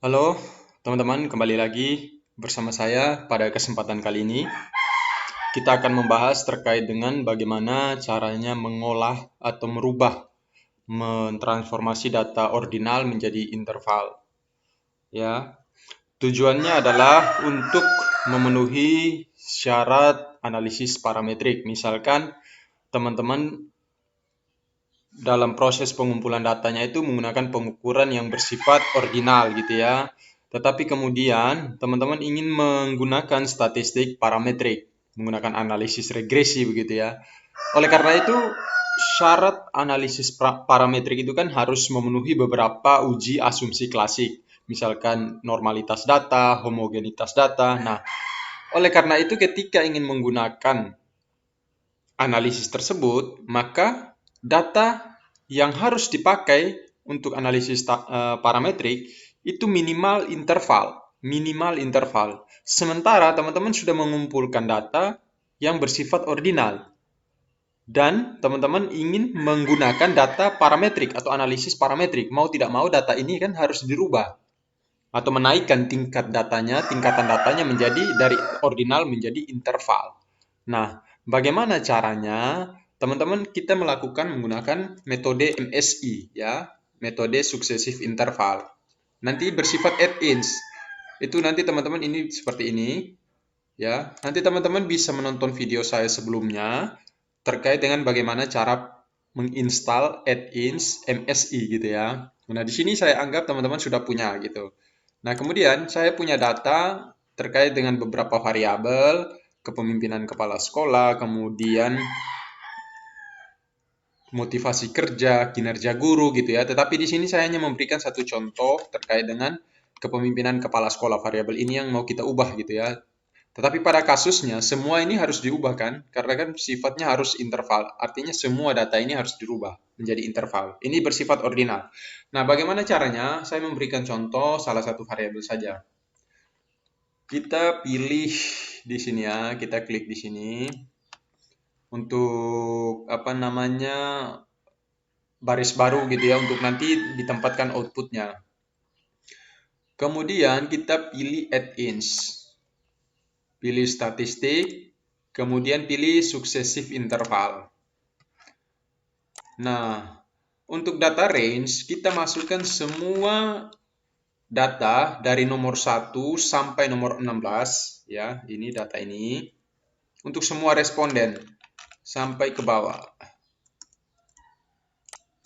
Halo teman-teman, kembali lagi bersama saya pada kesempatan kali ini. Kita akan membahas terkait dengan bagaimana caranya mengolah atau mentransformasi data ordinal menjadi interval. Ya, tujuannya adalah untuk memenuhi syarat analisis parametrik. Misalkan teman-teman dalam proses pengumpulan datanya itu menggunakan pengukuran yang bersifat ordinal gitu ya. Tetapi kemudian teman-teman ingin menggunakan statistik parametrik, menggunakan analisis regresi begitu ya. Oleh karena itu, syarat analisis parametrik itu kan harus memenuhi beberapa uji asumsi klasik. Misalkan normalitas data, homogenitas data. Nah, oleh karena itu ketika ingin menggunakan analisis tersebut, maka data yang harus dipakai untuk analisis parametrik itu minimal interval. Sementara teman-teman sudah mengumpulkan data yang bersifat ordinal dan teman-teman ingin menggunakan data parametrik atau analisis parametrik. Mau tidak mau data ini kan harus dirubah atau menaikkan tingkatan datanya menjadi dari ordinal menjadi interval. Nah, bagaimana caranya? Teman-teman, kita melakukan menggunakan metode MSI ya, metode successive interval. Nanti bersifat add-ins. Itu nanti teman-teman ini seperti ini ya. Nanti teman-teman bisa menonton video saya sebelumnya terkait dengan bagaimana cara menginstal add-ins MSI gitu ya. Nah, di sini saya anggap teman-teman sudah punya gitu. Nah, kemudian saya punya data terkait dengan beberapa variabel, kepemimpinan kepala sekolah, kemudian motivasi kerja, kinerja guru gitu ya. Tetapi di sini saya hanya memberikan satu contoh terkait dengan kepemimpinan kepala sekolah. Variabel ini yang mau kita ubah gitu ya. Tetapi pada kasusnya semua ini harus diubah kan? Karena kan sifatnya harus interval. Artinya semua data ini harus dirubah menjadi interval. Ini bersifat ordinal. Nah, bagaimana caranya? Saya memberikan contoh salah satu variabel saja. Kita pilih di sini ya, kita klik di sini untuk apa namanya baris baru gitu ya, untuk nanti ditempatkan outputnya. Kemudian kita pilih add-ins, pilih statistik, kemudian pilih successive interval. Nah, untuk data range kita masukkan semua data dari nomor 1 sampai nomor 16 ya, ini data ini untuk semua responden sampai ke bawah.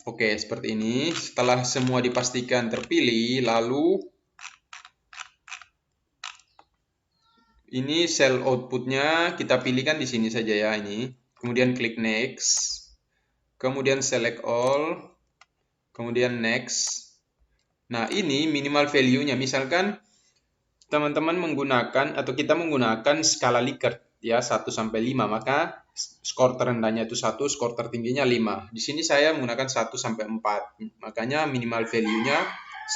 Oke, seperti ini. Setelah semua dipastikan terpilih, lalu ini cell outputnya kita pilihkan di sini saja ya ini. Kemudian klik next, kemudian select all, kemudian next. Nah, ini minimal value-nya. Misalkan teman-teman menggunakan atau kita menggunakan skala Likert ya 1 sampai 5, maka skor terendahnya itu 1, skor tertingginya 5. Di sini saya menggunakan 1 sampai 4. Makanya minimal value-nya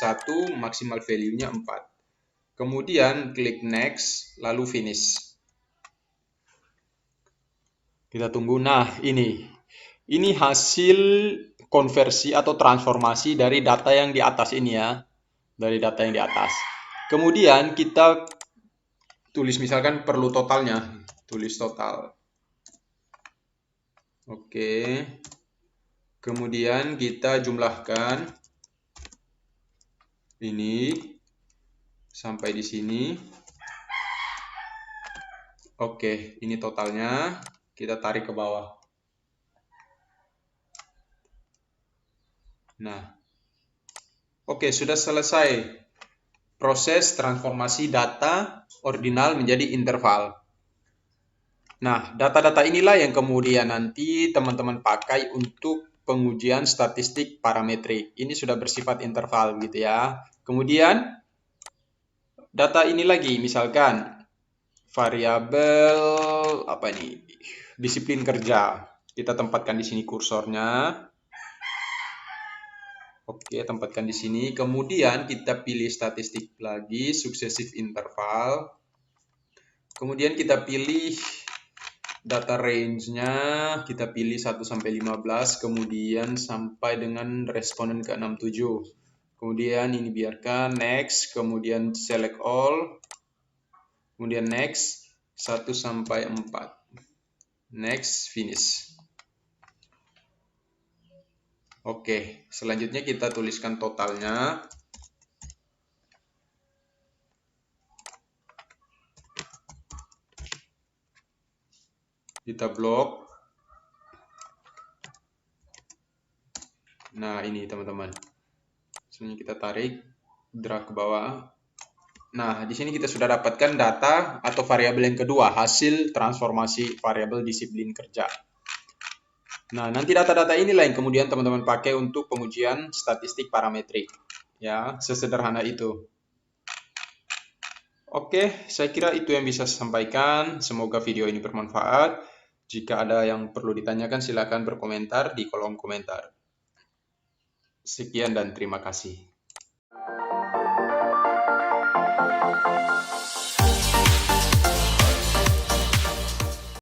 1, maksimal value-nya 4. Kemudian klik next, lalu finish. Kita tunggu. Nah, ini hasil konversi atau transformasi dari data yang di atas ini ya. Dari data yang di atas. Kemudian kita tulis misalkan perlu totalnya. Tulis total. Oke. Kemudian kita jumlahkan ini sampai di sini. Oke, ini totalnya. Kita tarik ke bawah. Nah, oke, sudah selesai proses transformasi data ordinal menjadi interval. Nah, data-data inilah yang kemudian nanti teman-teman pakai untuk pengujian statistik parametrik. Ini sudah bersifat interval gitu ya. Kemudian data ini lagi, misalkan variabel apa ini? Disiplin kerja. Kita tempatkan di sini kursornya. Oke, tempatkan di sini. Kemudian kita pilih statistik lagi, successive interval. Kemudian kita pilih data range-nya, kita pilih 1 sampai 15, kemudian sampai dengan responden ke 67. Kemudian ini biarkan, next, kemudian select all, kemudian next, 1 sampai 4. Next, finish. Oke, selanjutnya kita tuliskan totalnya. Kita blok. Nah, ini teman-teman. Selanjutnya kita tarik, drag ke bawah. Nah, di sini kita sudah dapatkan data atau variabel yang kedua, hasil transformasi variabel disiplin kerja. Nah, nanti data-data inilah yang kemudian teman-teman pakai untuk pengujian statistik parametrik. Ya, sesederhana itu. Oke, saya kira itu yang bisa saya sampaikan. Semoga video ini bermanfaat. Jika ada yang perlu ditanyakan, silakan berkomentar di kolom komentar. Sekian dan terima kasih.